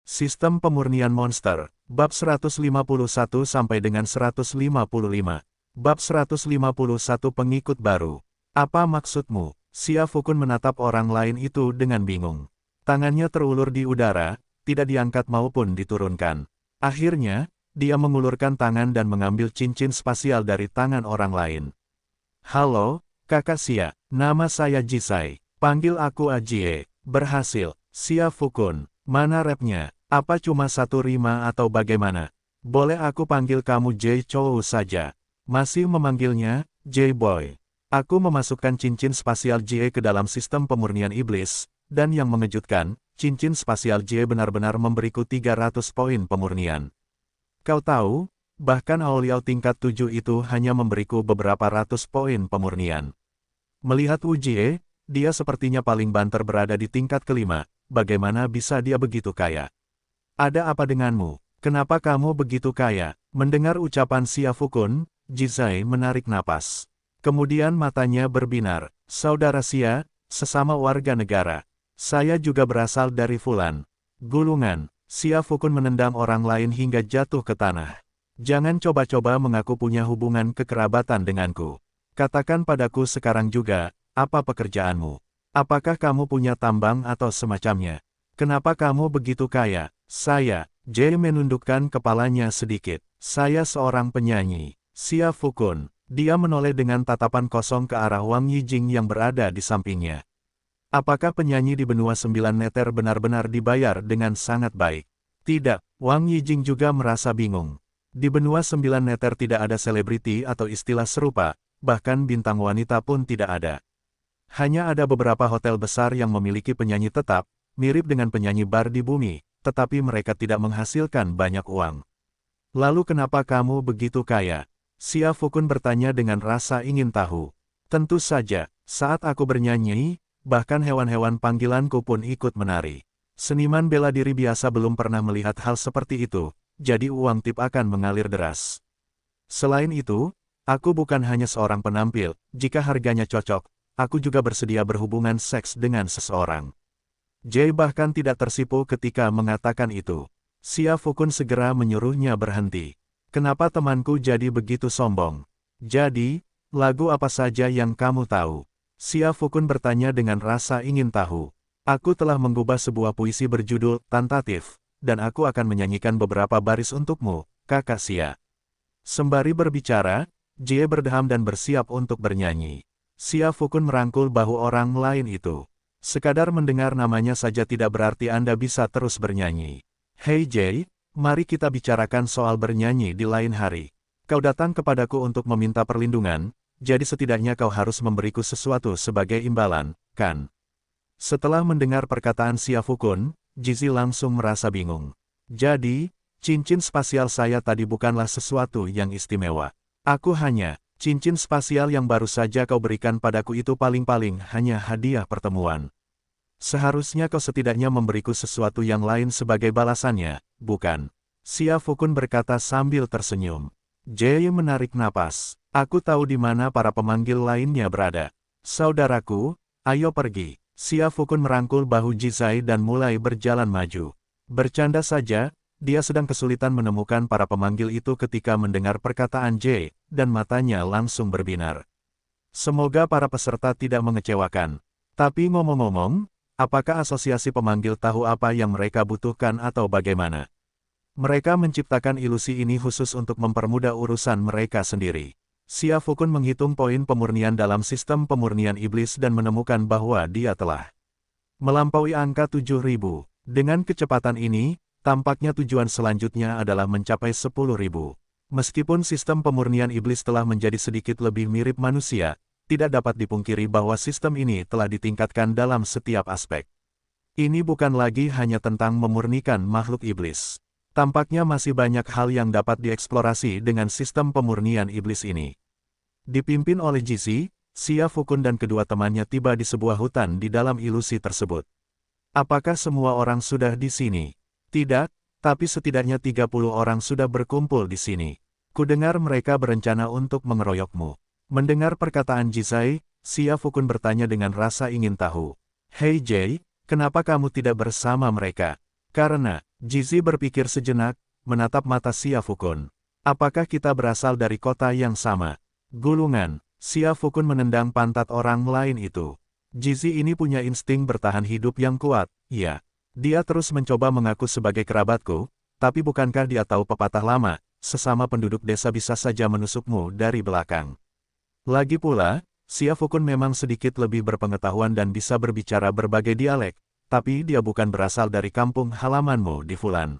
Sistem Pemurnian Monster, Bab 151 sampai dengan 155. Bab 151 Pengikut Baru. Apa maksudmu? Xia Fukun menatap orang lain itu dengan bingung. Tangannya terulur di udara, tidak diangkat maupun diturunkan. Akhirnya, dia mengulurkan tangan dan mengambil cincin spasial dari tangan orang lain. Halo, Kakak Xia, nama saya Jisai. Panggil aku Ajie. Berhasil, Xia Fukun. Mana rapnya? Apa cuma satu rima atau bagaimana? Boleh aku panggil kamu J Chou saja? Masih memanggilnya, J Boy. Aku memasukkan cincin spasial J ke dalam sistem pemurnian iblis, dan yang mengejutkan, cincin spasial J benar-benar memberiku 300 poin pemurnian. Kau tahu, bahkan Aoliao tingkat 7 itu hanya memberiku beberapa ratus poin pemurnian. Melihat Ujie, dia sepertinya paling banter berada di tingkat kelima. Bagaimana bisa dia begitu kaya? Ada apa denganmu? Kenapa kamu begitu kaya? Mendengar ucapan Xia Fukun, Jisai menarik napas. Kemudian matanya berbinar. Saudara Xia, sesama warga negara. Saya juga berasal dari Fulan. Gulungan. Xia Fukun menendang orang lain hingga jatuh ke tanah. Jangan coba-coba mengaku punya hubungan kekerabatan denganku. Katakan padaku sekarang juga, apa pekerjaanmu? Apakah kamu punya tambang atau semacamnya? Kenapa kamu begitu kaya? Saya, Jay menundukkan kepalanya sedikit. Saya seorang penyanyi. Xia Fukun. Dia menoleh dengan tatapan kosong ke arah Wang Yijing yang berada di sampingnya. Apakah penyanyi di benua 9 neter benar-benar dibayar dengan sangat baik? Tidak, Wang Yijing juga merasa bingung. Di benua 9 neter tidak ada selebriti atau istilah serupa, bahkan bintang wanita pun tidak ada. Hanya ada beberapa hotel besar yang memiliki penyanyi tetap, mirip dengan penyanyi bar di bumi, tetapi mereka tidak menghasilkan banyak uang. Lalu kenapa kamu begitu kaya? Xia Fukun bertanya dengan rasa ingin tahu. Tentu saja, saat aku bernyanyi, bahkan hewan-hewan panggilanku pun ikut menari. Seniman bela diri biasa belum pernah melihat hal seperti itu, jadi uang tip akan mengalir deras. Selain itu, aku bukan hanya seorang penampil, jika harganya cocok, aku juga bersedia berhubungan seks dengan seseorang. Jay bahkan tidak tersipu ketika mengatakan itu. Xia Fukun segera menyuruhnya berhenti. Kenapa temanku jadi begitu sombong? Jadi, lagu apa saja yang kamu tahu? Xia Fukun bertanya dengan rasa ingin tahu. Aku telah mengubah sebuah puisi berjudul Tentatif, dan aku akan menyanyikan beberapa baris untukmu, Kakak Xia. Sembari berbicara, Jay berdeham dan bersiap untuk bernyanyi. Xia Fukun merangkul bahu orang lain itu. Sekadar mendengar namanya saja tidak berarti Anda bisa terus bernyanyi. Hei Jay, mari kita bicarakan soal bernyanyi di lain hari. Kau datang kepadaku untuk meminta perlindungan, jadi setidaknya kau harus memberiku sesuatu sebagai imbalan, kan? Setelah mendengar perkataan Xia Fukun, Jizi langsung merasa bingung. Jadi, cincin spasial saya tadi bukanlah sesuatu yang istimewa. Aku hanya... Cincin spasial yang baru saja kau berikan padaku itu paling-paling hanya hadiah pertemuan. Seharusnya kau setidaknya memberiku sesuatu yang lain sebagai balasannya, bukan? Xia Fukun berkata sambil tersenyum. Jay menarik napas. Aku tahu di mana para pemanggil lainnya berada. Saudaraku, ayo pergi. Xia Fukun merangkul bahu Jisai dan mulai berjalan maju. Bercanda saja. Dia sedang kesulitan menemukan para pemanggil itu ketika mendengar perkataan Jay, dan matanya langsung berbinar. Semoga para peserta tidak mengecewakan. Tapi ngomong-ngomong, apakah asosiasi pemanggil tahu apa yang mereka butuhkan atau bagaimana? Mereka menciptakan ilusi ini khusus untuk mempermudah urusan mereka sendiri. Xia Fukun menghitung poin pemurnian dalam sistem pemurnian iblis dan menemukan bahwa dia telah melampaui angka 7.000. Dengan kecepatan ini, tampaknya tujuan selanjutnya adalah mencapai 10.000. Meskipun sistem pemurnian iblis telah menjadi sedikit lebih mirip manusia, tidak dapat dipungkiri bahwa sistem ini telah ditingkatkan dalam setiap aspek. Ini bukan lagi hanya tentang memurnikan makhluk iblis. Tampaknya masih banyak hal yang dapat dieksplorasi dengan sistem pemurnian iblis ini. Dipimpin oleh Jizi, Xia Fukun dan kedua temannya tiba di sebuah hutan di dalam ilusi tersebut. Apakah semua orang sudah di sini? Tidak, tapi setidaknya 30 orang sudah berkumpul di sini. Kudengar mereka berencana untuk mengeroyokmu. Mendengar perkataan Jisai, Xia Fukun bertanya dengan rasa ingin tahu. Hei Jay, kenapa kamu tidak bersama mereka? Karena, Jizi berpikir sejenak, menatap mata Xia Fukun. Apakah kita berasal dari kota yang sama? Gulungan. Xia Fukun menendang pantat orang lain itu. Jizi ini punya insting bertahan hidup yang kuat, ya. Dia terus mencoba mengaku sebagai kerabatku, tapi bukankah dia tahu pepatah lama, sesama penduduk desa bisa saja menusukmu dari belakang. Lagi pula, Xia Fukun memang sedikit lebih berpengetahuan dan bisa berbicara berbagai dialek, tapi dia bukan berasal dari kampung halamanmu di Fulan.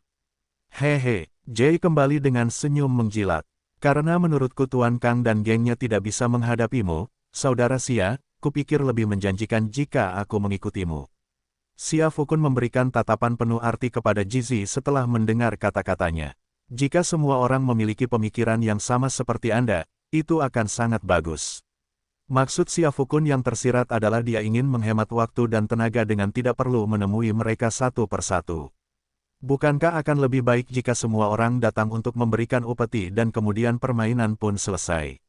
Hehe, Jay kembali dengan senyum menjilat. Karena menurutku Tuan Kang dan gengnya tidak bisa menghadapimu, saudara Xia, kupikir lebih menjanjikan jika aku mengikutimu. Xia Fukun memberikan tatapan penuh arti kepada Jizi setelah mendengar kata-katanya. Jika semua orang memiliki pemikiran yang sama seperti Anda, itu akan sangat bagus. Maksud Xia Fukun yang tersirat adalah dia ingin menghemat waktu dan tenaga dengan tidak perlu menemui mereka satu persatu. Bukankah akan lebih baik jika semua orang datang untuk memberikan upeti dan kemudian permainan pun selesai?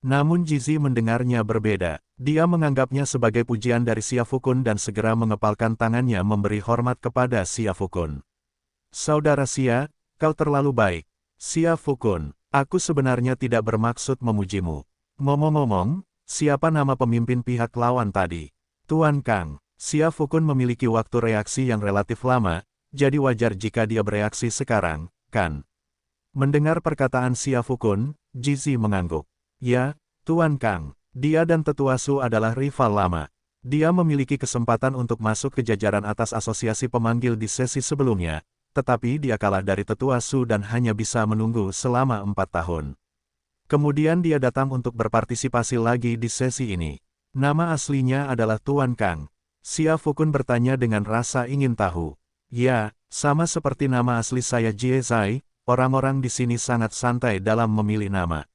Namun Jizi mendengarnya berbeda. Dia menganggapnya sebagai pujian dari Xia Fukun dan segera mengepalkan tangannya memberi hormat kepada Xia Fukun. Saudara Xia, kau terlalu baik. Xia Fukun, aku sebenarnya tidak bermaksud memujimu. Ngomong-ngomong, siapa nama pemimpin pihak lawan tadi? Tuan Kang. Xia Fukun memiliki waktu reaksi yang relatif lama, jadi wajar jika dia bereaksi sekarang, kan? Mendengar perkataan Xia Fukun, Jizi mengangguk. Ya, Tuan Kang, dia dan Tetua Su adalah rival lama. Dia memiliki kesempatan untuk masuk ke jajaran atas asosiasi pemanggil di sesi sebelumnya, tetapi dia kalah dari Tetua Su dan hanya bisa menunggu selama 4 tahun. Kemudian dia datang untuk berpartisipasi lagi di sesi ini. Nama aslinya adalah Tuan Kang. Xia Fukun bertanya dengan rasa ingin tahu. Ya, sama seperti nama asli saya Jie Zai, orang-orang di sini sangat santai dalam memilih nama.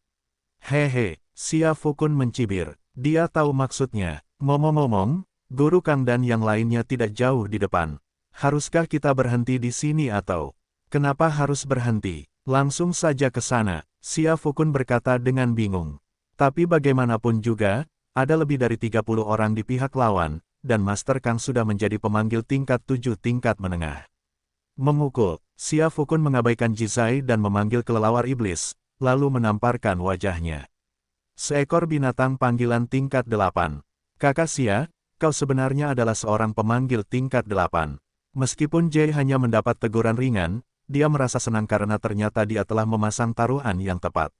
Hehe, Xia Fukun mencibir. Dia tahu maksudnya. Ngomong-ngomong, Guru Kang dan yang lainnya tidak jauh di depan. Haruskah kita berhenti di sini atau? Kenapa harus berhenti? Langsung saja ke sana, Xia Fukun berkata dengan bingung. Tapi bagaimanapun juga, ada lebih dari 30 orang di pihak lawan, dan Master Kang sudah menjadi pemanggil tingkat 7 tingkat menengah. Memukul, Xia Fukun mengabaikan Jizai dan memanggil kelelawar iblis, lalu menamparkan wajahnya. Seekor binatang panggilan tingkat 8. Kakak Xia, kau sebenarnya adalah seorang pemanggil tingkat 8. Meskipun Jay hanya mendapat teguran ringan, dia merasa senang karena ternyata dia telah memasang taruhan yang tepat.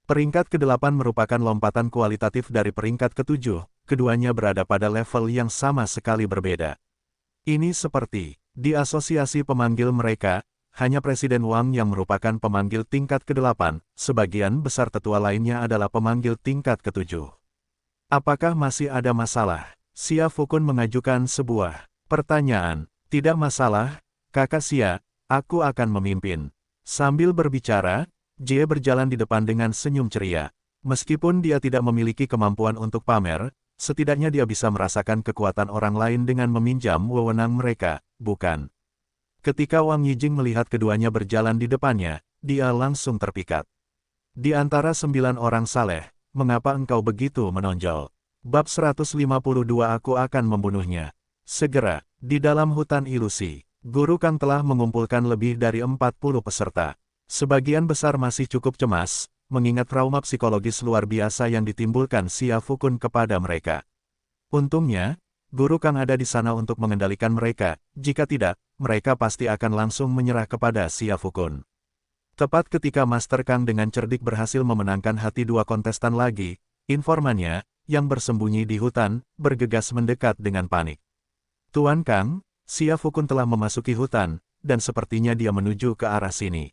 Peringkat ke-8 merupakan lompatan kualitatif dari peringkat ke-7, keduanya berada pada level yang sama sekali berbeda. Ini seperti, di asosiasi pemanggil mereka, hanya Presiden Wang yang merupakan pemanggil tingkat ke-8, sebagian besar tetua lainnya adalah pemanggil tingkat ke-7. Apakah masih ada masalah? Xia Fukun mengajukan sebuah pertanyaan. Tidak masalah, Kakak Xia, aku akan memimpin. Sambil berbicara, Jie berjalan di depan dengan senyum ceria. Meskipun dia tidak memiliki kemampuan untuk pamer, setidaknya dia bisa merasakan kekuatan orang lain dengan meminjam wewenang mereka, bukan? Ketika Wang Yijing melihat keduanya berjalan di depannya, dia langsung terpikat. Di antara 9 orang saleh, mengapa engkau begitu menonjol? Bab 152 aku akan membunuhnya. Segera, di dalam hutan ilusi, Guru Kang telah mengumpulkan lebih dari 40 peserta. Sebagian besar masih cukup cemas, mengingat trauma psikologis luar biasa yang ditimbulkan Xia Fukun kepada mereka. Untungnya, Guru Kang ada di sana untuk mengendalikan mereka, jika tidak, mereka pasti akan langsung menyerah kepada Xia Fukun. Tepat ketika Master Kang dengan cerdik berhasil memenangkan hati 2 kontestan lagi, informannya, yang bersembunyi di hutan, bergegas mendekat dengan panik. Tuan Kang, Xia Fukun telah memasuki hutan, dan sepertinya dia menuju ke arah sini.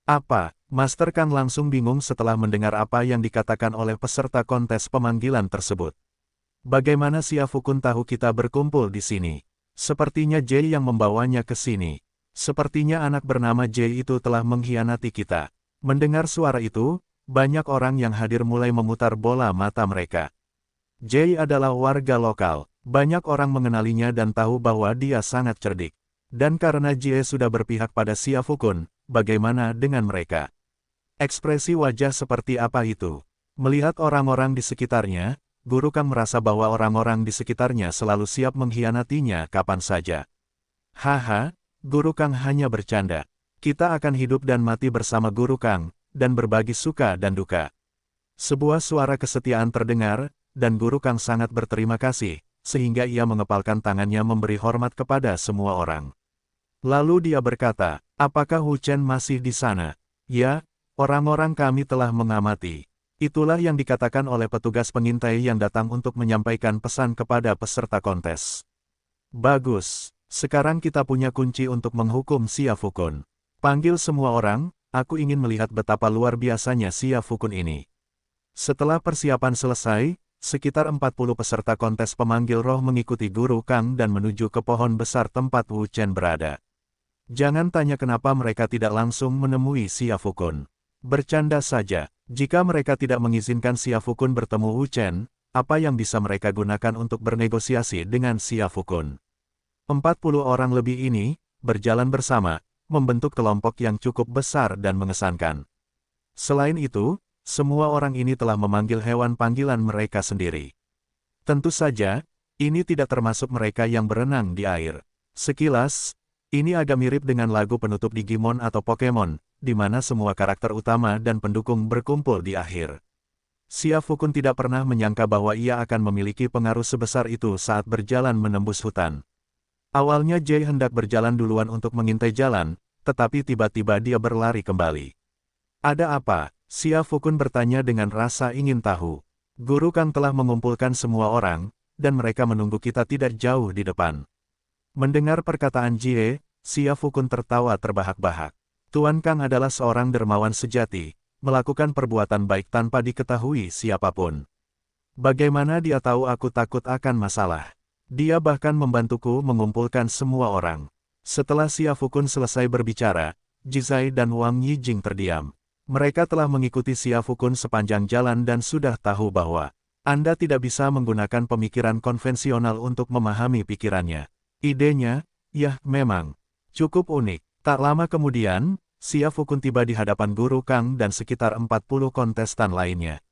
Apa? Master Kang langsung bingung setelah mendengar apa yang dikatakan oleh peserta kontes pemanggilan tersebut. Bagaimana Xia Fukun tahu kita berkumpul di sini? Sepertinya Jay yang membawanya ke sini. Sepertinya anak bernama Jay itu telah mengkhianati kita. Mendengar suara itu, banyak orang yang hadir mulai memutar bola mata mereka. Jay adalah warga lokal. Banyak orang mengenalinya dan tahu bahwa dia sangat cerdik. Dan karena Jie sudah berpihak pada Xia Fukun, bagaimana dengan mereka? Ekspresi wajah seperti apa itu? Melihat orang-orang di sekitarnya, Guru Kang merasa bahwa orang-orang di sekitarnya selalu siap mengkhianatinya kapan saja. Haha, Guru Kang hanya bercanda. Kita akan hidup dan mati bersama Guru Kang, dan berbagi suka dan duka. Sebuah suara kesetiaan terdengar, dan Guru Kang sangat berterima kasih, sehingga ia mengepalkan tangannya memberi hormat kepada semua orang. Lalu dia berkata, apakah Wu Chen masih di sana? Ya, orang-orang kami telah mengamati. Itulah yang dikatakan oleh petugas pengintai yang datang untuk menyampaikan pesan kepada peserta kontes. Bagus, sekarang kita punya kunci untuk menghukum Xia Fukun. Panggil semua orang, aku ingin melihat betapa luar biasanya Xia Fukun ini. Setelah persiapan selesai, sekitar 40 peserta kontes pemanggil roh mengikuti Guru Kang dan menuju ke pohon besar tempat Wu Chen berada. Jangan tanya kenapa mereka tidak langsung menemui Xia Fukun. Bercanda saja, jika mereka tidak mengizinkan Xia Fukun bertemu Wu Chen, apa yang bisa mereka gunakan untuk bernegosiasi dengan Xia Fukun? 40 orang lebih ini, berjalan bersama, membentuk kelompok yang cukup besar dan mengesankan. Selain itu, semua orang ini telah memanggil hewan panggilan mereka sendiri. Tentu saja, ini tidak termasuk mereka yang berenang di air. Sekilas, ini agak mirip dengan lagu penutup Digimon atau Pokemon, di mana semua karakter utama dan pendukung berkumpul di akhir. Xia Fukun tidak pernah menyangka bahwa ia akan memiliki pengaruh sebesar itu saat berjalan menembus hutan. Awalnya Jay hendak berjalan duluan untuk mengintai jalan, tetapi tiba-tiba dia berlari kembali. Ada apa? Xia Fukun bertanya dengan rasa ingin tahu. Guru Kang telah mengumpulkan semua orang, dan mereka menunggu kita tidak jauh di depan. Mendengar perkataan Jie, Xia Fukun tertawa terbahak-bahak. Tuan Kang adalah seorang dermawan sejati, melakukan perbuatan baik tanpa diketahui siapapun. Bagaimana dia tahu aku takut akan masalah? Dia bahkan membantuku mengumpulkan semua orang. Setelah Xia Fukun selesai berbicara, Jizai dan Wang Yijing terdiam. Mereka telah mengikuti Xia Fukun sepanjang jalan dan sudah tahu bahwa Anda tidak bisa menggunakan pemikiran konvensional untuk memahami pikirannya. Idenya, ya memang, cukup unik. Tak lama kemudian, Xia Fukun tiba di hadapan Guru Kang dan sekitar 40 kontestan lainnya.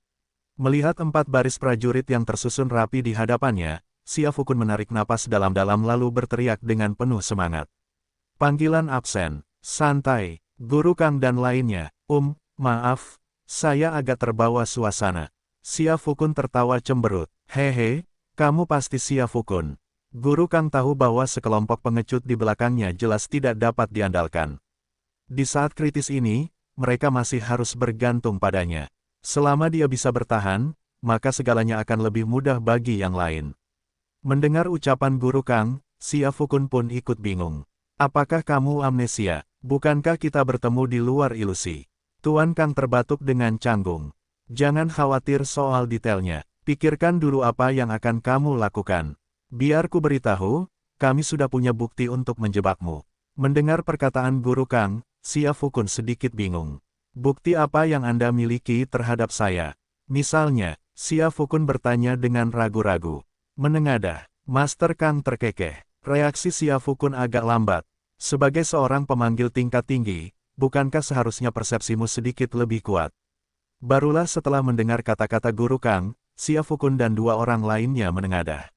Melihat 4 baris prajurit yang tersusun rapi di hadapannya, Xia Fukun menarik napas dalam-dalam lalu berteriak dengan penuh semangat. Panggilan absen, santai, Guru Kang dan lainnya, maaf, saya agak terbawa suasana. Xia Fukun tertawa cemberut. Hehe, kamu pasti Xia Fukun. Guru Kang tahu bahwa sekelompok pengecut di belakangnya jelas tidak dapat diandalkan. Di saat kritis ini, mereka masih harus bergantung padanya. Selama dia bisa bertahan, maka segalanya akan lebih mudah bagi yang lain. Mendengar ucapan Guru Kang, Xia Fukun pun ikut bingung. Apakah kamu amnesia? Bukankah kita bertemu di luar ilusi? Tuan Kang terbatuk dengan canggung. Jangan khawatir soal detailnya. Pikirkan dulu apa yang akan kamu lakukan. Biar ku beritahu, kami sudah punya bukti untuk menjebakmu. Mendengar perkataan Guru Kang, Xia Fukun sedikit bingung. Bukti apa yang Anda miliki terhadap saya? Misalnya, Xia Fukun bertanya dengan ragu-ragu. Menengadah, Master Kang terkekeh. Reaksi Xia Fukun agak lambat. Sebagai seorang pemanggil tingkat tinggi, bukankah seharusnya persepsimu sedikit lebih kuat? Barulah setelah mendengar kata-kata Guru Kang, Xia Fukun dan 2 orang lainnya menengadah.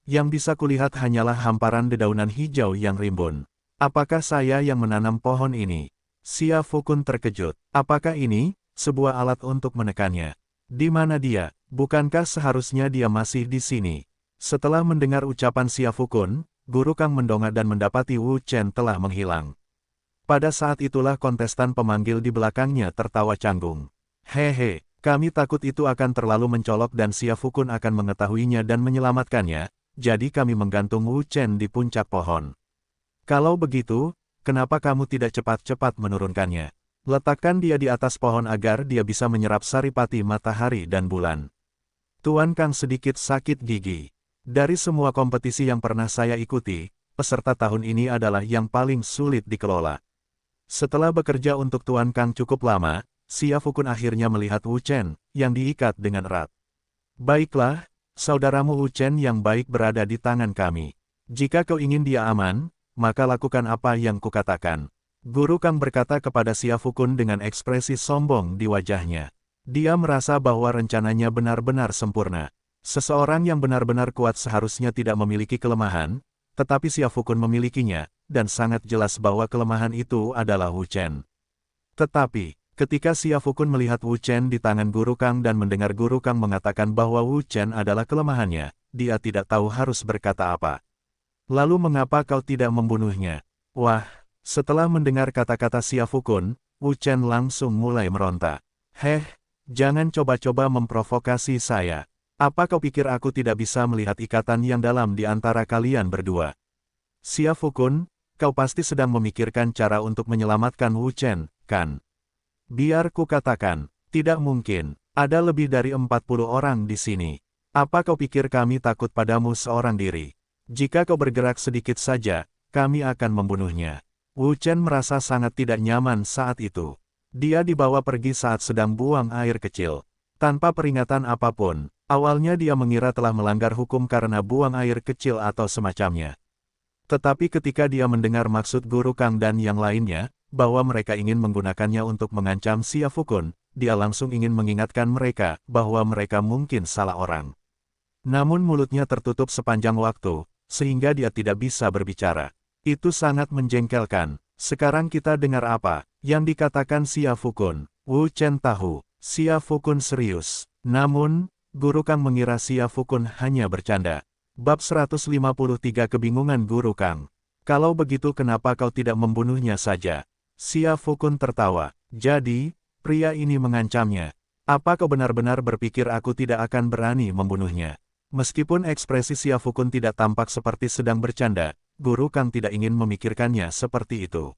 Yang bisa kulihat hanyalah hamparan dedaunan hijau yang rimbun. Apakah saya yang menanam pohon ini? Xia Fukun terkejut. Apakah ini sebuah alat untuk menekannya? Di mana dia? Bukankah seharusnya dia masih di sini? Setelah mendengar ucapan Xia Fukun, Guru Kang mendongak dan mendapati Wu Chen telah menghilang. Pada saat itulah kontestan pemanggil di belakangnya tertawa canggung. Hehe, kami takut itu akan terlalu mencolok dan Xia Fukun akan mengetahuinya dan menyelamatkannya, jadi kami menggantung Wu Chen di puncak pohon. Kalau begitu, kenapa kamu tidak cepat-cepat menurunkannya? Letakkan dia di atas pohon agar dia bisa menyerap saripati matahari dan bulan. Tuan Kang sedikit sakit gigi. Dari semua kompetisi yang pernah saya ikuti, peserta tahun ini adalah yang paling sulit dikelola. Setelah bekerja untuk Tuan Kang cukup lama, Xia Fukun akhirnya melihat Wu Chen, yang diikat dengan erat. Baiklah, saudaramu Wu Chen yang baik berada di tangan kami. Jika kau ingin dia aman, maka lakukan apa yang kukatakan. Guru Kang berkata kepada Xia Fukun dengan ekspresi sombong di wajahnya. Dia merasa bahwa rencananya benar-benar sempurna. Seseorang yang benar-benar kuat seharusnya tidak memiliki kelemahan, tetapi Xia Fukun memilikinya, dan sangat jelas bahwa kelemahan itu adalah Wu Chen. Tetapi, ketika Xia Fukun melihat Wu Chen di tangan Guru Kang dan mendengar Guru Kang mengatakan bahwa Wu Chen adalah kelemahannya, dia tidak tahu harus berkata apa. Lalu mengapa kau tidak membunuhnya? Wah, setelah mendengar kata-kata Xia Fukun, Wu Chen langsung mulai meronta. Heh, jangan coba-coba memprovokasi saya. Apa kau pikir aku tidak bisa melihat ikatan yang dalam di antara kalian berdua? Xia Fukun, kau pasti sedang memikirkan cara untuk menyelamatkan Wu Chen, kan? Biar ku katakan, tidak mungkin. Ada lebih dari 40 orang di sini. Apa kau pikir kami takut padamu seorang diri? Jika kau bergerak sedikit saja, kami akan membunuhnya. Wu Chen merasa sangat tidak nyaman saat itu. Dia dibawa pergi saat sedang buang air kecil. Tanpa peringatan apapun, awalnya dia mengira telah melanggar hukum karena buang air kecil atau semacamnya. Tetapi ketika dia mendengar maksud Guru Kang dan yang lainnya, bahwa mereka ingin menggunakannya untuk mengancam Xia Fukun, dia langsung ingin mengingatkan mereka bahwa mereka mungkin salah orang. Namun mulutnya tertutup sepanjang waktu, sehingga dia tidak bisa berbicara. Itu sangat menjengkelkan. Sekarang kita dengar apa yang dikatakan Xia Fukun. Wu Chen tahu, Xia Fukun serius. Namun, Guru Kang mengira Xia Fukun hanya bercanda. Bab 153 Kebingungan Guru Kang. Kalau begitu kenapa kau tidak membunuhnya saja? Xia Fukun tertawa. Jadi, pria ini mengancamnya. Apa kau benar-benar berpikir aku tidak akan berani membunuhnya? Meskipun ekspresi Xia Fukun tidak tampak seperti sedang bercanda, Guru Kang tidak ingin memikirkannya seperti itu.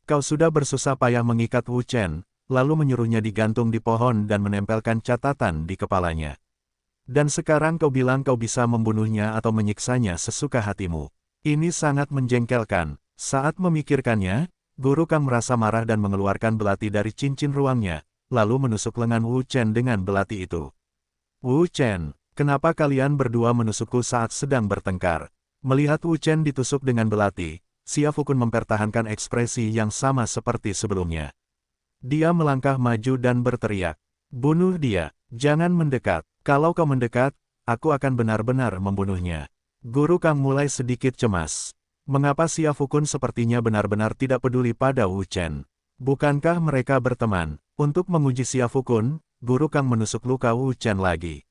Kau sudah bersusah payah mengikat Wu Chen, lalu menyuruhnya digantung di pohon dan menempelkan catatan di kepalanya. Dan sekarang kau bilang kau bisa membunuhnya atau menyiksanya sesuka hatimu. Ini sangat menjengkelkan. Saat memikirkannya, Guru Kang merasa marah dan mengeluarkan belati dari cincin ruangnya, lalu menusuk lengan Wu Chen dengan belati itu. Wu Chen, kenapa kalian berdua menusukku saat sedang bertengkar? Melihat Wu Chen ditusuk dengan belati, Xia Fukun mempertahankan ekspresi yang sama seperti sebelumnya. Dia melangkah maju dan berteriak, "Bunuh dia, jangan mendekat. Kalau kau mendekat, aku akan benar-benar membunuhnya." Guru Kang mulai sedikit cemas. Mengapa Xia Fukun sepertinya benar-benar tidak peduli pada Wu Chen? Bukankah mereka berteman? Untuk menguji Xia Fukun, Guru Kang menusuk luka Wu Chen lagi.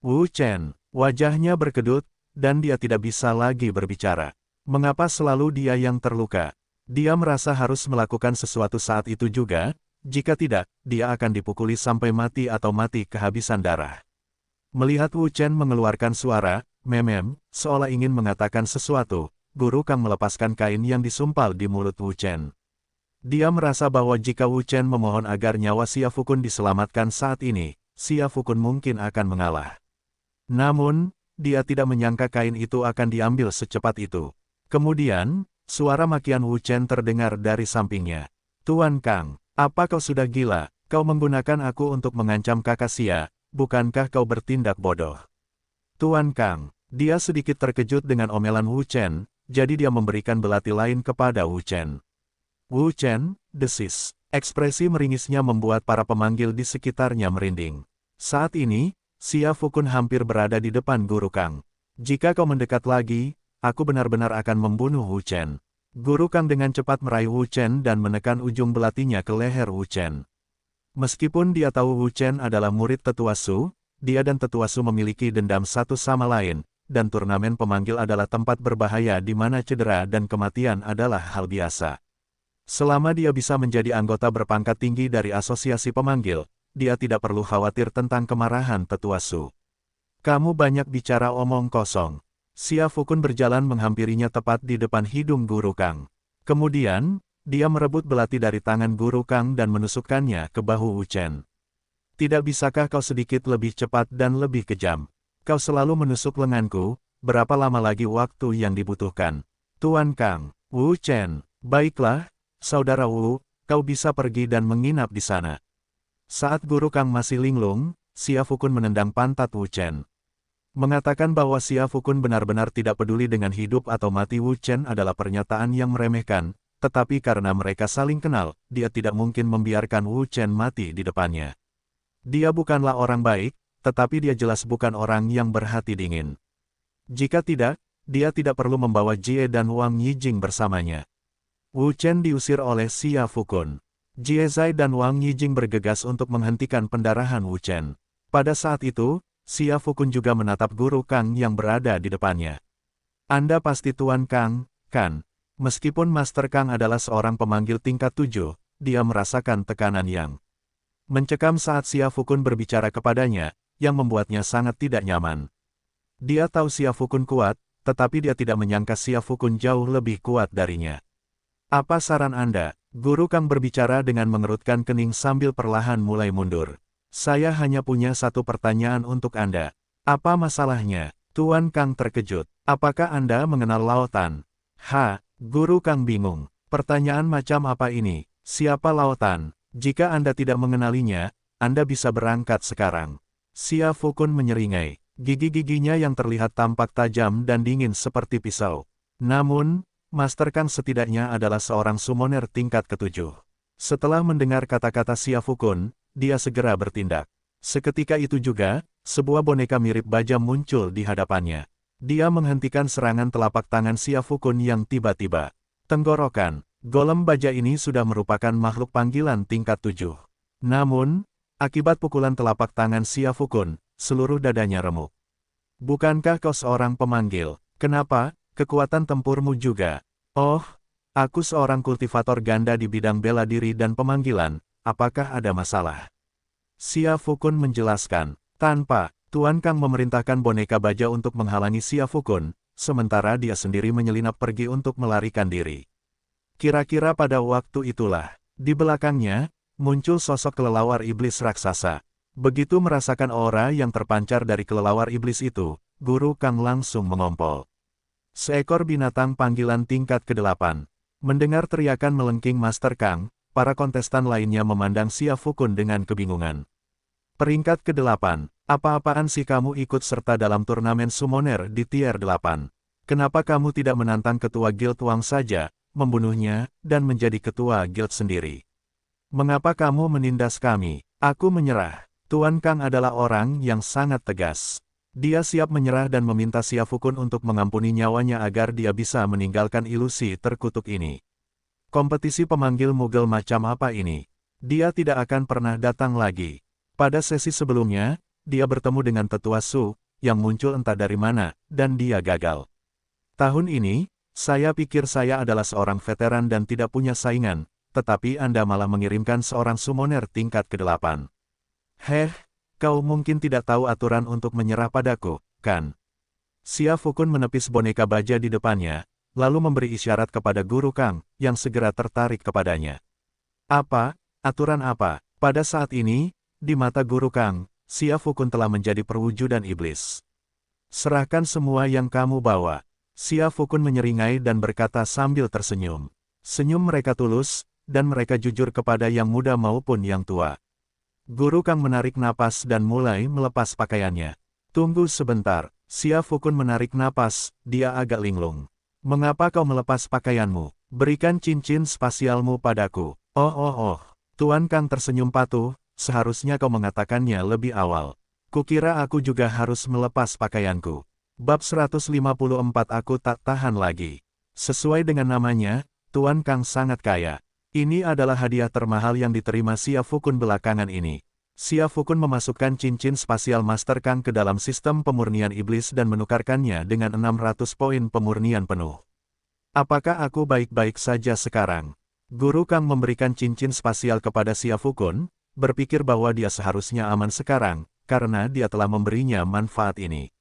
Wu Chen, wajahnya berkedut, dan dia tidak bisa lagi berbicara. Mengapa selalu dia yang terluka? Dia merasa harus melakukan sesuatu saat itu juga, jika tidak, dia akan dipukuli sampai mati atau mati kehabisan darah. Melihat Wu Chen mengeluarkan suara, memem, seolah ingin mengatakan sesuatu, Guru Kang melepaskan kain yang disumpal di mulut Wu Chen. Dia merasa bahwa jika Wu Chen memohon agar nyawa Xia Fukun diselamatkan saat ini, Xia Fukun mungkin akan mengalah. Namun, dia tidak menyangka kain itu akan diambil secepat itu. Kemudian, suara makian Wu Chen terdengar dari sampingnya. "Tuan Kang, apa kau sudah gila? Kau menggunakan aku untuk mengancam kakak Xia, bukankah kau bertindak bodoh?" Tuan Kang, dia sedikit terkejut dengan omelan Wu Chen, jadi dia memberikan belati lain kepada Wu Chen. "Wu Chen," desis. Ekspresi meringisnya membuat para pemanggil di sekitarnya merinding. Saat ini, Xia Fukun hampir berada di depan Guru Kang. "Jika kau mendekat lagi, aku benar-benar akan membunuh Wu Chen." Guru Kang dengan cepat meraih Wu Chen dan menekan ujung belatinya ke leher Wu Chen. Meskipun dia tahu Wu Chen adalah murid Tetua Su, dia dan Tetua Su memiliki dendam satu sama lain, dan turnamen pemanggil adalah tempat berbahaya di mana cedera dan kematian adalah hal biasa. Selama dia bisa menjadi anggota berpangkat tinggi dari asosiasi pemanggil, dia tidak perlu khawatir tentang kemarahan Tetua Su. "Kamu banyak bicara omong kosong." Xia Fukun berjalan menghampirinya tepat di depan hidung Guru Kang. Kemudian, dia merebut belati dari tangan Guru Kang dan menusukkannya ke bahu Wu Chen. "Tidak bisakah kau sedikit lebih cepat dan lebih kejam? Kau selalu menusuk lenganku, berapa lama lagi waktu yang dibutuhkan?" "Tuan Kang." "Wu Chen, baiklah, saudara Wu, kau bisa pergi dan menginap di sana." Saat Guru Kang masih linglung, Xia Fukun menendang pantat Wu Chen. Mengatakan bahwa Xia Fukun benar-benar tidak peduli dengan hidup atau mati Wu Chen adalah pernyataan yang meremehkan, tetapi karena mereka saling kenal, dia tidak mungkin membiarkan Wu Chen mati di depannya. Dia bukanlah orang baik, tetapi dia jelas bukan orang yang berhati dingin. Jika tidak, dia tidak perlu membawa Jie dan Wang Yijing bersamanya. Wu Chen diusir oleh Xia Fukun. Jie Zai dan Wang Yijing bergegas untuk menghentikan pendarahan Wu Chen. Pada saat itu, Xia Fukun juga menatap Guru Kang yang berada di depannya. Anda pasti Tuan Kang, kan? Meskipun Master Kang adalah seorang pemanggil tingkat 7, dia merasakan tekanan yang mencekam saat Xia Fukun berbicara kepadanya, yang membuatnya sangat tidak nyaman. Dia tahu Xia Fukun kuat, tetapi dia tidak menyangka Xia Fukun jauh lebih kuat darinya. Apa saran Anda? Guru Kang berbicara dengan mengerutkan kening sambil perlahan mulai mundur. Saya hanya punya satu pertanyaan untuk Anda. Apa masalahnya? Tuan Kang terkejut. Apakah Anda mengenal Lao Tan? Guru Kang bingung. Pertanyaan macam apa ini? Siapa Lao Tan? Jika Anda tidak mengenalinya, Anda bisa berangkat sekarang. Xia Fukun menyeringai. Gigi-giginya yang terlihat tampak tajam dan dingin seperti pisau. Namun, Master Kang setidaknya adalah seorang summoner tingkat ke-7. Setelah mendengar kata-kata Xia Fukun, dia segera bertindak. Seketika itu juga, sebuah boneka mirip baja muncul di hadapannya. Dia menghentikan serangan telapak tangan Xia Fukun yang tiba-tiba. Tenggorokan, golem baja ini sudah merupakan makhluk panggilan tingkat 7. Namun, akibat pukulan telapak tangan Xia Fukun, seluruh dadanya remuk. Bukankah kau seorang pemanggil? Kenapa? Kekuatan tempurmu juga. Oh, aku seorang kultivator ganda di bidang bela diri dan pemanggilan, apakah ada masalah? Xia Fukun menjelaskan, tanpa, Tuan Kang memerintahkan boneka baja untuk menghalangi Xia Fukun, sementara dia sendiri menyelinap pergi untuk melarikan diri. Kira-kira pada waktu itulah, di belakangnya, muncul sosok kelelawar iblis raksasa. Begitu merasakan aura yang terpancar dari kelelawar iblis itu, Guru Kang langsung mengompol. Seekor binatang panggilan tingkat ke-8. Mendengar teriakan melengking Master Kang, para kontestan lainnya memandang Xia Fukun dengan kebingungan. Peringkat ke-8, apa-apaan sih kamu ikut serta dalam turnamen summoner di tier 8? Kenapa kamu tidak menantang ketua guild Wang saja, membunuhnya, dan menjadi ketua guild sendiri? Mengapa kamu menindas kami? Aku menyerah. Tuan Kang adalah orang yang sangat tegas. Dia siap menyerah dan meminta Xia Fukun untuk mengampuni nyawanya agar dia bisa meninggalkan ilusi terkutuk ini. Kompetisi pemanggil mugel macam apa ini? Dia tidak akan pernah datang lagi. Pada sesi sebelumnya, dia bertemu dengan Tetua Su, yang muncul entah dari mana, dan dia gagal. Tahun ini, saya pikir saya adalah seorang veteran dan tidak punya saingan, tetapi Anda malah mengirimkan seorang summoner tingkat ke-8. Kau mungkin tidak tahu aturan untuk menyerah padaku, kan? Xia Fukun menepis boneka baja di depannya, lalu memberi isyarat kepada Guru Kang, yang segera tertarik kepadanya. Apa? Aturan apa? Pada saat ini, di mata Guru Kang, Xia Fukun telah menjadi perwujudan iblis. Serahkan semua yang kamu bawa. Xia Fukun menyeringai dan berkata sambil tersenyum. Senyum mereka tulus, dan mereka jujur kepada yang muda maupun yang tua. Guru Kang menarik napas dan mulai melepas pakaiannya. Tunggu sebentar, Xia Fukun menarik napas, dia agak linglung. Mengapa kau melepas pakaianmu? Berikan cincin spasialmu padaku. Tuan Kang tersenyum patuh, seharusnya kau mengatakannya lebih awal. Kukira aku juga harus melepas pakaianku. Bab 154 aku tak tahan lagi. Sesuai dengan namanya, Tuan Kang sangat kaya. Ini adalah hadiah termahal yang diterima Xia Fukun belakangan ini. Xia Fukun memasukkan cincin spasial Master Kang ke dalam sistem pemurnian iblis dan menukarkannya dengan 600 poin pemurnian penuh. Apakah aku baik-baik saja sekarang? Guru Kang memberikan cincin spasial kepada Xia Fukun, berpikir bahwa dia seharusnya aman sekarang, karena dia telah memberinya manfaat ini.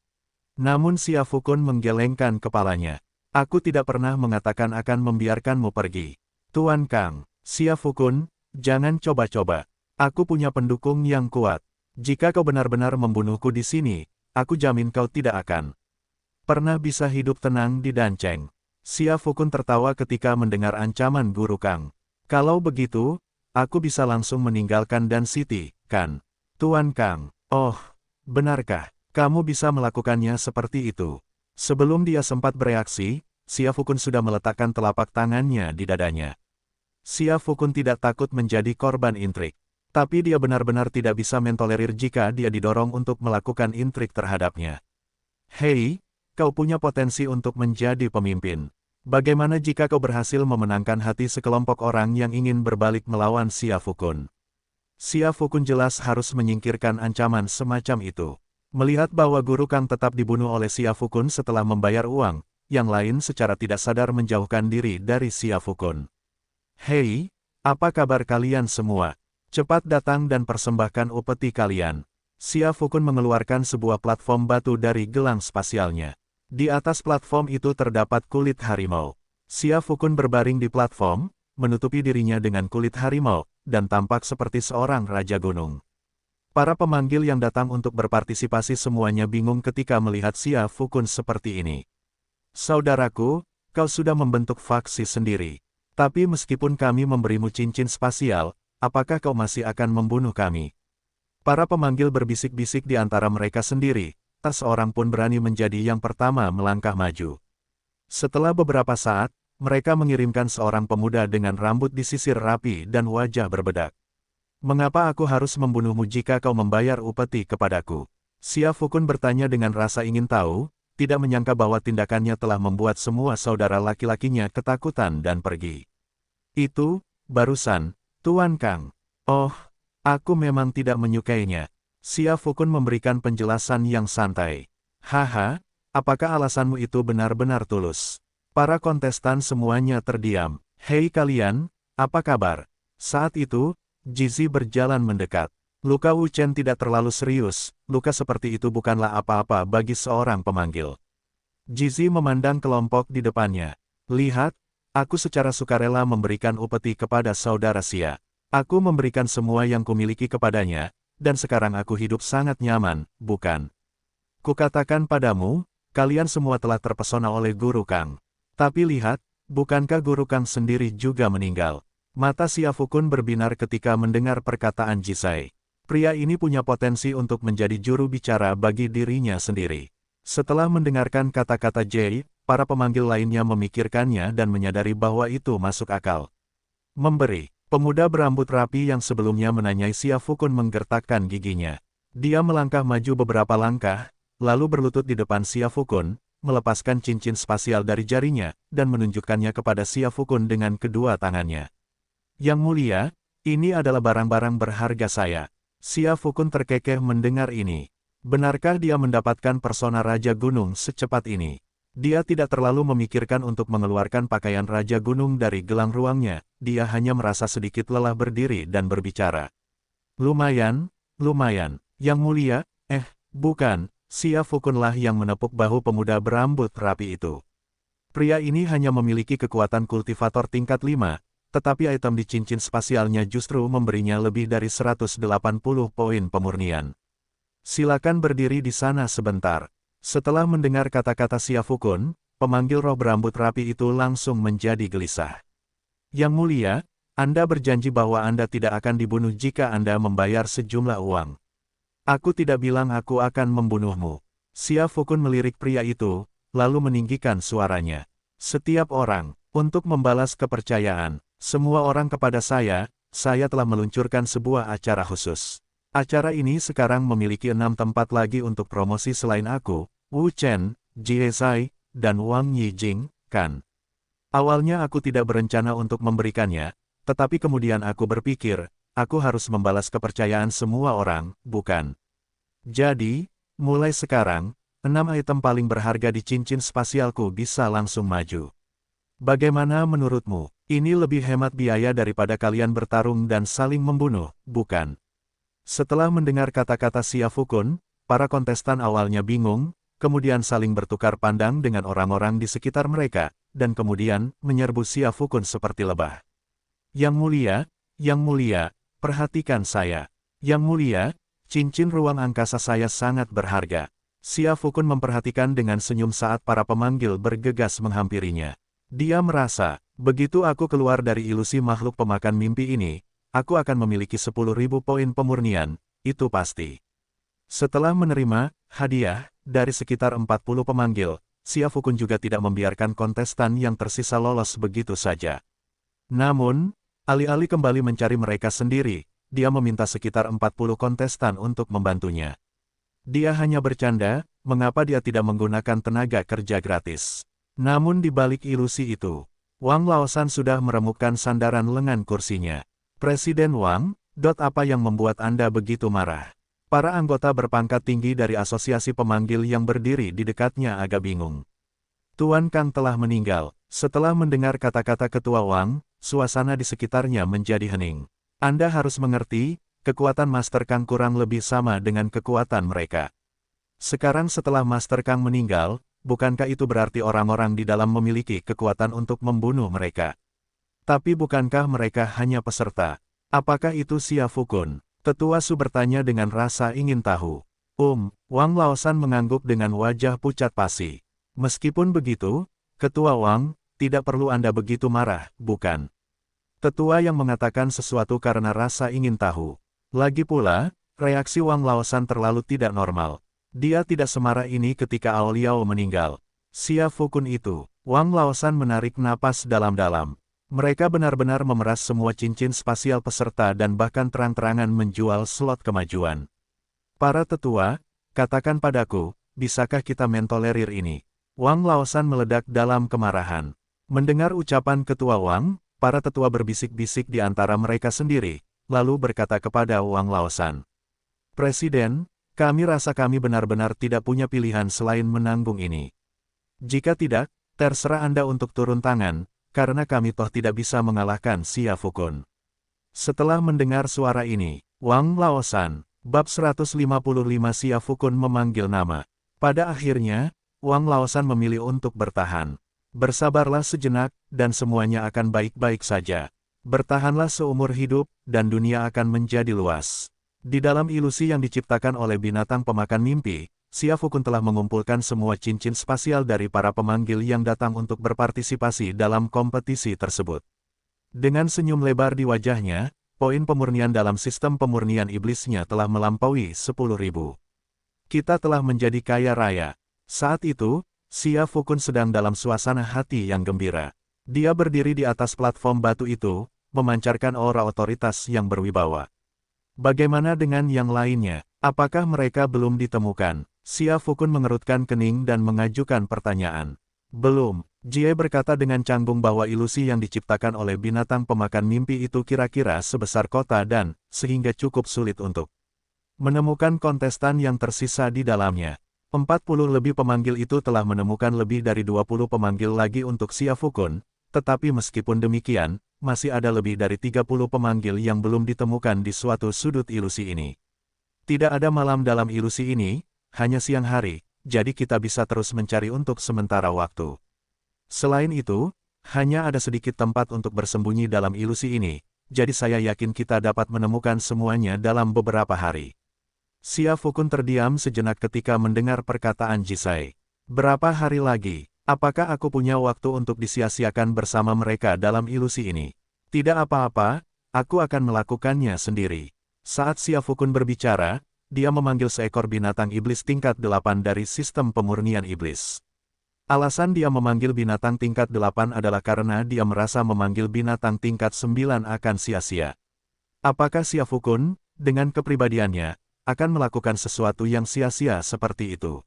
Namun Xia Fukun menggelengkan kepalanya. Aku tidak pernah mengatakan akan membiarkanmu pergi. Tuan Kang, Xia Fukun, jangan coba-coba. Aku punya pendukung yang kuat. Jika kau benar-benar membunuhku di sini, aku jamin kau tidak akan pernah bisa hidup tenang di Danceng. Xia Fukun tertawa ketika mendengar ancaman Guru Kang. Kalau begitu, aku bisa langsung meninggalkan Dan City, kan? Tuan Kang, benarkah? Kamu bisa melakukannya seperti itu? Sebelum dia sempat bereaksi, Xia Fukun sudah meletakkan telapak tangannya di dadanya. Xia Fukun tidak takut menjadi korban intrik. Tapi dia benar-benar tidak bisa mentolerir jika dia didorong untuk melakukan intrik terhadapnya. Hei, kau punya potensi untuk menjadi pemimpin. Bagaimana jika kau berhasil memenangkan hati sekelompok orang yang ingin berbalik melawan Xia Fukun? Xia Fukun jelas harus menyingkirkan ancaman semacam itu. Melihat bahwa Guru Kang tetap dibunuh oleh Xia Fukun setelah membayar uang, yang lain secara tidak sadar menjauhkan diri dari Xia Fukun. Hei, apa kabar kalian semua? Cepat datang dan persembahkan upeti kalian. Xia Fukun mengeluarkan sebuah platform batu dari gelang spasialnya. Di atas platform itu terdapat kulit harimau. Xia Fukun berbaring di platform, menutupi dirinya dengan kulit harimau, dan tampak seperti seorang raja gunung. Para pemanggil yang datang untuk berpartisipasi semuanya bingung ketika melihat Xia Fukun seperti ini. Saudaraku, kau sudah membentuk faksi sendiri. Tapi meskipun kami memberimu cincin spasial, apakah kau masih akan membunuh kami? Para pemanggil berbisik-bisik di antara mereka sendiri, tak seorang pun berani menjadi yang pertama melangkah maju. Setelah beberapa saat, mereka mengirimkan seorang pemuda dengan rambut disisir rapi dan wajah berbedak. Mengapa aku harus membunuhmu jika kau membayar upeti kepadaku? Xia Fukun bertanya dengan rasa ingin tahu, tidak menyangka bahwa tindakannya telah membuat semua saudara laki-lakinya ketakutan dan pergi. Itu, barusan, Tuan Kang. Oh, aku memang tidak menyukainya. Xia Fukun memberikan penjelasan yang santai. Haha, apakah alasanmu itu benar-benar tulus? Para kontestan semuanya terdiam. Hei kalian, apa kabar? Saat itu, Jizi berjalan mendekat. Luka Wu Chen tidak terlalu serius, luka seperti itu bukanlah apa-apa bagi seorang pemanggil. Jizi memandang kelompok di depannya. Lihat, aku secara sukarela memberikan upeti kepada saudara Xia. Aku memberikan semua yang kumiliki kepadanya, dan sekarang aku hidup sangat nyaman, bukan? Kukatakan padamu, kalian semua telah terpesona oleh Guru Kang. Tapi lihat, bukankah Guru Kang sendiri juga meninggal? Mata Xia Fukun berbinar ketika mendengar perkataan Jisai. Pria ini punya potensi untuk menjadi juru bicara bagi dirinya sendiri. Setelah mendengarkan kata-kata Jie, para pemanggil lainnya memikirkannya dan menyadari bahwa itu masuk akal. Memberi. Pemuda berambut rapi yang sebelumnya menanyai Xia Fukun menggertakkan giginya. Dia melangkah maju beberapa langkah, lalu berlutut di depan Xia Fukun, melepaskan cincin spasial dari jarinya, dan menunjukkannya kepada Xia Fukun dengan kedua tangannya. Yang mulia, ini adalah barang-barang berharga saya. Xia Fukun terkekeh mendengar ini. Benarkah dia mendapatkan persona Raja Gunung secepat ini? Dia tidak terlalu memikirkan untuk mengeluarkan pakaian Raja Gunung dari gelang ruangnya, dia hanya merasa sedikit lelah berdiri dan berbicara. Lumayan, lumayan. Yang mulia, bukan, Xia Fukunlah yang menepuk bahu pemuda berambut rapi itu. Pria ini hanya memiliki kekuatan kultivator tingkat 5, tetapi item di cincin spasialnya justru memberinya lebih dari 180 poin pemurnian. Silakan berdiri di sana sebentar. Setelah mendengar kata-kata Xia Fukun, pemanggil roh berambut rapi itu langsung menjadi gelisah. Yang mulia, Anda berjanji bahwa Anda tidak akan dibunuh jika Anda membayar sejumlah uang. Aku tidak bilang aku akan membunuhmu. Xia Fukun melirik pria itu, lalu meninggikan suaranya. Setiap orang, untuk membalas kepercayaan, semua orang kepada saya telah meluncurkan sebuah acara khusus. Acara ini sekarang memiliki 6 tempat lagi untuk promosi selain aku, Wu Chen, Jie Zai, dan Wang Yijing, kan? Awalnya aku tidak berencana untuk memberikannya, tetapi kemudian aku berpikir, aku harus membalas kepercayaan semua orang, bukan? Jadi, mulai sekarang, 6 item paling berharga di cincin spasialku bisa langsung maju. Bagaimana menurutmu? Ini lebih hemat biaya daripada kalian bertarung dan saling membunuh, bukan? Setelah mendengar kata-kata Xia Fukun, para kontestan awalnya bingung, kemudian saling bertukar pandang dengan orang-orang di sekitar mereka, dan kemudian menyerbu Xia Fukun seperti lebah. Yang mulia, perhatikan saya. Yang mulia, cincin ruang angkasa saya sangat berharga. Xia Fukun memperhatikan dengan senyum saat para pemanggil bergegas menghampirinya. Dia merasa, begitu aku keluar dari ilusi makhluk pemakan mimpi ini, aku akan memiliki 10.000 poin pemurnian, itu pasti. Setelah menerima hadiah dari sekitar 40 pemanggil, Xia Fukun juga tidak membiarkan kontestan yang tersisa lolos begitu saja. Namun, alih-alih kembali mencari mereka sendiri, dia meminta sekitar 40 kontestan untuk membantunya. Dia hanya bercanda, mengapa dia tidak menggunakan tenaga kerja gratis. Namun di balik ilusi itu, Wang Laosan sudah meremukkan sandaran lengan kursinya. Presiden Wang, apa yang membuat Anda begitu marah? Para anggota berpangkat tinggi dari asosiasi pemanggil yang berdiri di dekatnya agak bingung. Tuan Kang telah meninggal. Setelah mendengar kata-kata Ketua Wang, suasana di sekitarnya menjadi hening. Anda harus mengerti, kekuatan Master Kang kurang lebih sama dengan kekuatan mereka. Sekarang setelah Master Kang meninggal, bukankah itu berarti orang-orang di dalam memiliki kekuatan untuk membunuh mereka? Tapi bukankah mereka hanya peserta? Apakah itu Xia Fukun? Tetua Su bertanya dengan rasa ingin tahu. Wang Laosan mengangguk dengan wajah pucat pasi. Meskipun begitu, Ketua Wang, tidak perlu Anda begitu marah, bukan? Tetua yang mengatakan sesuatu karena rasa ingin tahu. Lagi pula, reaksi Wang Laosan terlalu tidak normal. Dia tidak semarah ini ketika Ao Liao meninggal. Xia Fukun itu, Wang Laosan menarik napas dalam-dalam. Mereka benar-benar memeras semua cincin spasial peserta dan bahkan terang-terangan menjual slot kemajuan. Para tetua, katakan padaku, bisakah kita mentolerir ini? Wang Laosan meledak dalam kemarahan. Mendengar ucapan Ketua Wang, para tetua berbisik-bisik di antara mereka sendiri, lalu berkata kepada Wang Laosan. Presiden, kami rasa kami benar-benar tidak punya pilihan selain menanggung ini. Jika tidak, terserah Anda untuk turun tangan, karena kami toh tidak bisa mengalahkan Xia Fukun. Setelah mendengar suara ini, Wang Laosan, bab 155 Xia Fukun memanggil nama. Pada akhirnya, Wang Laosan memilih untuk bertahan. Bersabarlah sejenak, dan semuanya akan baik-baik saja. Bertahanlah seumur hidup, dan dunia akan menjadi luas. Di dalam ilusi yang diciptakan oleh binatang pemakan mimpi, Xia Fukun telah mengumpulkan semua cincin spasial dari para pemanggil yang datang untuk berpartisipasi dalam kompetisi tersebut. Dengan senyum lebar di wajahnya, poin pemurnian dalam sistem pemurnian iblisnya telah melampaui 10.000. Kita telah menjadi kaya raya. Saat itu, Xia Fukun sedang dalam suasana hati yang gembira. Dia berdiri di atas platform batu itu, memancarkan aura otoritas yang berwibawa. Bagaimana dengan yang lainnya? Apakah mereka belum ditemukan? Xia Fukun mengerutkan kening dan mengajukan pertanyaan. Belum, Jie berkata dengan canggung bahwa ilusi yang diciptakan oleh binatang pemakan mimpi itu kira-kira sebesar kota dan, sehingga cukup sulit untuk menemukan kontestan yang tersisa di dalamnya. 40 lebih pemanggil itu telah menemukan lebih dari 20 pemanggil lagi untuk Xia Fukun, tetapi meskipun demikian, masih ada lebih dari 30 pemanggil yang belum ditemukan di suatu sudut ilusi ini. Tidak ada malam dalam ilusi ini, hanya siang hari, jadi kita bisa terus mencari untuk sementara waktu. Selain itu, hanya ada sedikit tempat untuk bersembunyi dalam ilusi ini, jadi saya yakin kita dapat menemukan semuanya dalam beberapa hari. Xia Fukun terdiam sejenak ketika mendengar perkataan Jisai. Berapa hari lagi? Apakah aku punya waktu untuk disia-siakan bersama mereka dalam ilusi ini? Tidak apa-apa, aku akan melakukannya sendiri. Saat Xia Fukun berbicara, dia memanggil seekor binatang iblis tingkat 8 dari sistem pemurnian iblis. Alasan dia memanggil binatang tingkat 8 adalah karena dia merasa memanggil binatang tingkat 9 akan sia-sia. Apakah Xia Fukun, dengan kepribadiannya, akan melakukan sesuatu yang sia-sia seperti itu?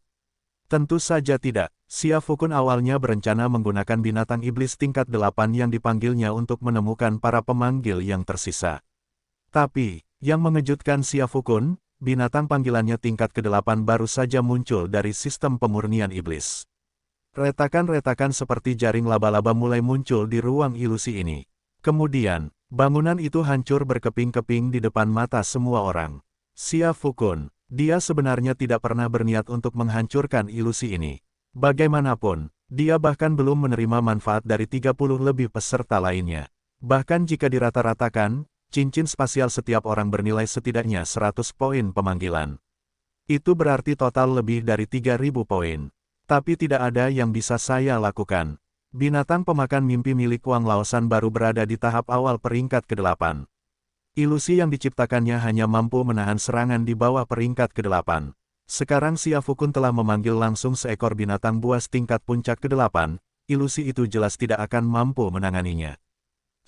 Tentu saja tidak. Xia Fukun awalnya berencana menggunakan binatang iblis tingkat 8 yang dipanggilnya untuk menemukan para pemanggil yang tersisa. Tapi, yang mengejutkan Xia Fukun, binatang panggilannya tingkat ke-8 baru saja muncul dari sistem pemurnian iblis. Retakan-retakan seperti jaring laba-laba mulai muncul di ruang ilusi ini. Kemudian, bangunan itu hancur berkeping-keping di depan mata semua orang. Xia Fukun, dia sebenarnya tidak pernah berniat untuk menghancurkan ilusi ini. Bagaimanapun, dia bahkan belum menerima manfaat dari 30 lebih peserta lainnya. Bahkan jika dirata-ratakan, cincin spasial setiap orang bernilai setidaknya 100 poin pemanggilan. Itu berarti total lebih dari 3.000 poin. Tapi tidak ada yang bisa saya lakukan. Binatang pemakan mimpi milik Wang Laosan baru berada di tahap awal peringkat ke-8. Ilusi yang diciptakannya hanya mampu menahan serangan di bawah peringkat ke-8. Sekarang Xia Fukun telah memanggil langsung seekor binatang buas tingkat puncak ke-8, ilusi itu jelas tidak akan mampu menanganinya.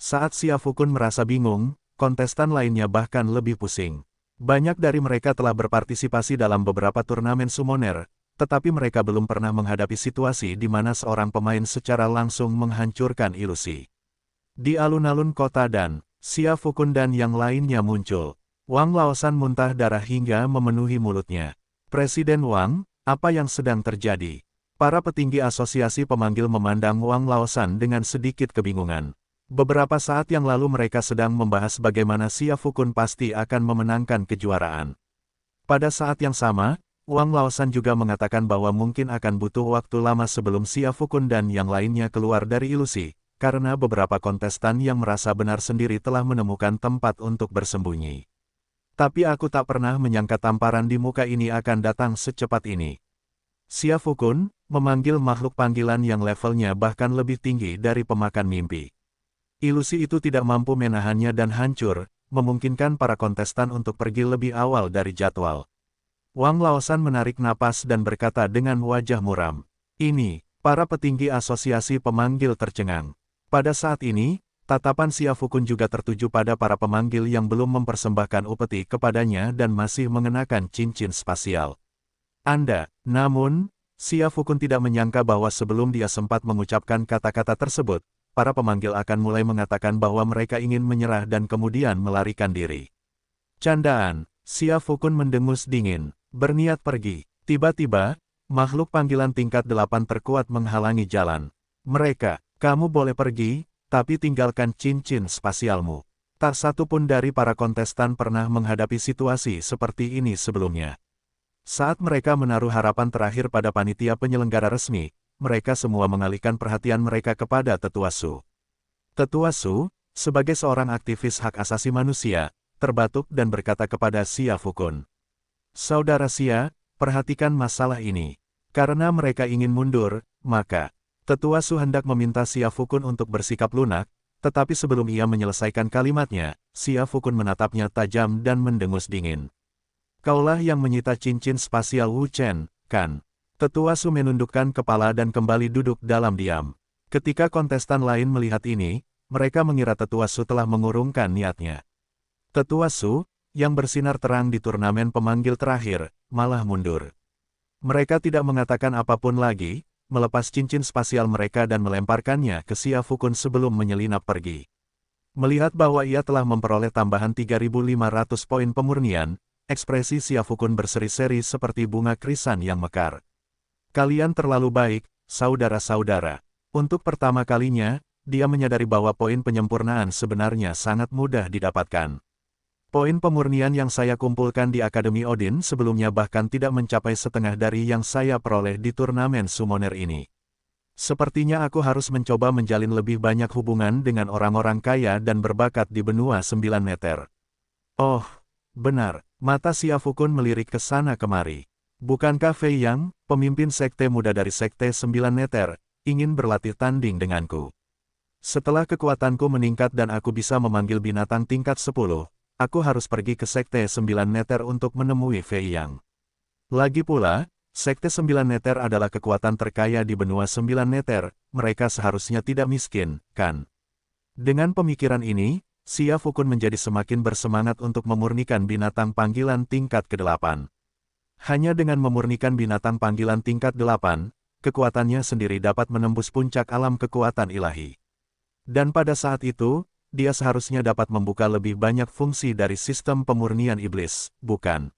Saat Xia Fukun merasa bingung, kontestan lainnya bahkan lebih pusing. Banyak dari mereka telah berpartisipasi dalam beberapa turnamen summoner, tetapi mereka belum pernah menghadapi situasi di mana seorang pemain secara langsung menghancurkan ilusi. Di alun-alun kota dan Xia Fukun dan yang lainnya muncul. Wang Laosan muntah darah hingga memenuhi mulutnya. Presiden Wang, apa yang sedang terjadi? Para petinggi asosiasi pemanggil memandang Wang Laosan dengan sedikit kebingungan. Beberapa saat yang lalu mereka sedang membahas bagaimana Xia Fukun pasti akan memenangkan kejuaraan. Pada saat yang sama, Wang Laosan juga mengatakan bahwa mungkin akan butuh waktu lama sebelum Xia Fukun dan yang lainnya keluar dari ilusi, karena beberapa kontestan yang merasa benar sendiri telah menemukan tempat untuk bersembunyi. Tapi aku tak pernah menyangka tamparan di muka ini akan datang secepat ini. Xia Fukun memanggil makhluk panggilan yang levelnya bahkan lebih tinggi dari pemakan mimpi. Ilusi itu tidak mampu menahannya dan hancur, memungkinkan para kontestan untuk pergi lebih awal dari jadwal. Wang Laosan menarik napas dan berkata dengan wajah muram. Ini, para petinggi asosiasi pemanggil tercengang. Pada saat ini, tatapan Xia Fukun juga tertuju pada para pemanggil yang belum mempersembahkan upeti kepadanya dan masih mengenakan cincin spasial. Namun, Xia Fukun tidak menyangka bahwa sebelum dia sempat mengucapkan kata-kata tersebut, para pemanggil akan mulai mengatakan bahwa mereka ingin menyerah dan kemudian melarikan diri. Candaan, Xia Fukun mendengus dingin, berniat pergi. Tiba-tiba, makhluk panggilan tingkat 8 terkuat menghalangi jalan. Mereka, kamu boleh pergi, tapi tinggalkan cincin spasialmu. Tak satu pun dari para kontestan pernah menghadapi situasi seperti ini sebelumnya. Saat mereka menaruh harapan terakhir pada panitia penyelenggara resmi, mereka semua mengalihkan perhatian mereka kepada Tetua Su. Tetua Su, sebagai seorang aktivis hak asasi manusia, terbatuk dan berkata kepada Xia Fukun. Saudara Xia, perhatikan masalah ini. Karena mereka ingin mundur, maka Tetua Su hendak meminta Xia Fukun untuk bersikap lunak, tetapi sebelum ia menyelesaikan kalimatnya, Xia Fukun menatapnya tajam dan mendengus dingin. Kaulah yang menyita cincin spasial Wu Chen, kan? Tetua Su menundukkan kepala dan kembali duduk dalam diam. Ketika kontestan lain melihat ini, mereka mengira Tetua Su telah mengurungkan niatnya. Tetua Su, yang bersinar terang di turnamen pemanggil terakhir, malah mundur. Mereka tidak mengatakan apapun lagi, melepas cincin spasial mereka dan melemparkannya ke Xia Fukun sebelum menyelinap pergi. Melihat bahwa ia telah memperoleh tambahan 3.500 poin pemurnian, ekspresi Xia Fukun berseri-seri seperti bunga krisan yang mekar. Kalian terlalu baik, saudara-saudara. Untuk pertama kalinya, dia menyadari bahwa poin penyempurnaan sebenarnya sangat mudah didapatkan. Poin pemurnian yang saya kumpulkan di Akademi Odin sebelumnya bahkan tidak mencapai setengah dari yang saya peroleh di turnamen summoner ini. Sepertinya aku harus mencoba menjalin lebih banyak hubungan dengan orang-orang kaya dan berbakat di benua 9 meter. Oh, benar, mata Xia Fukun melirik ke sana kemari. Bukankah Fei Yang, pemimpin sekte muda dari sekte 9 meter, ingin berlatih tanding denganku? Setelah kekuatanku meningkat dan aku bisa memanggil binatang tingkat 10, aku harus pergi ke Sekte 9 Meter untuk menemui Fei Yang. Lagi pula, Sekte 9 Meter adalah kekuatan terkaya di benua 9 Meter, mereka seharusnya tidak miskin, kan? Dengan pemikiran ini, Xia Fukun menjadi semakin bersemangat untuk memurnikan binatang panggilan tingkat ke-8. Hanya dengan memurnikan binatang panggilan tingkat 8, kekuatannya sendiri dapat menembus puncak alam kekuatan ilahi. Dan pada saat itu, dia seharusnya dapat membuka lebih banyak fungsi dari sistem pemurnian iblis, bukan?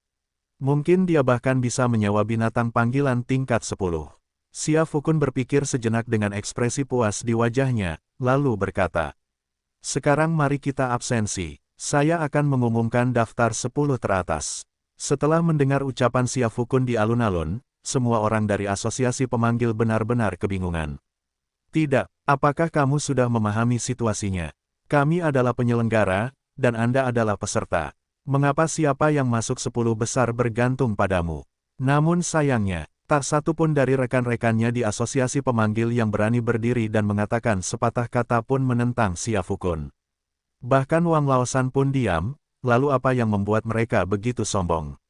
Mungkin dia bahkan bisa menyewa binatang panggilan tingkat 10. Xia Fukun berpikir sejenak dengan ekspresi puas di wajahnya, lalu berkata, sekarang mari kita absensi, saya akan mengumumkan daftar 10 teratas. Setelah mendengar ucapan Xia Fukun di alun-alun, semua orang dari asosiasi pemanggil benar-benar kebingungan. Tidak, apakah kamu sudah memahami situasinya? Kami adalah penyelenggara, dan Anda adalah peserta. Mengapa siapa yang masuk 10 besar bergantung padamu? Namun sayangnya, tak satu pun dari rekan-rekannya di asosiasi pemanggil yang berani berdiri dan mengatakan sepatah kata pun menentang Xia Fukun. Bahkan Wang Laosan pun diam, lalu apa yang membuat mereka begitu sombong?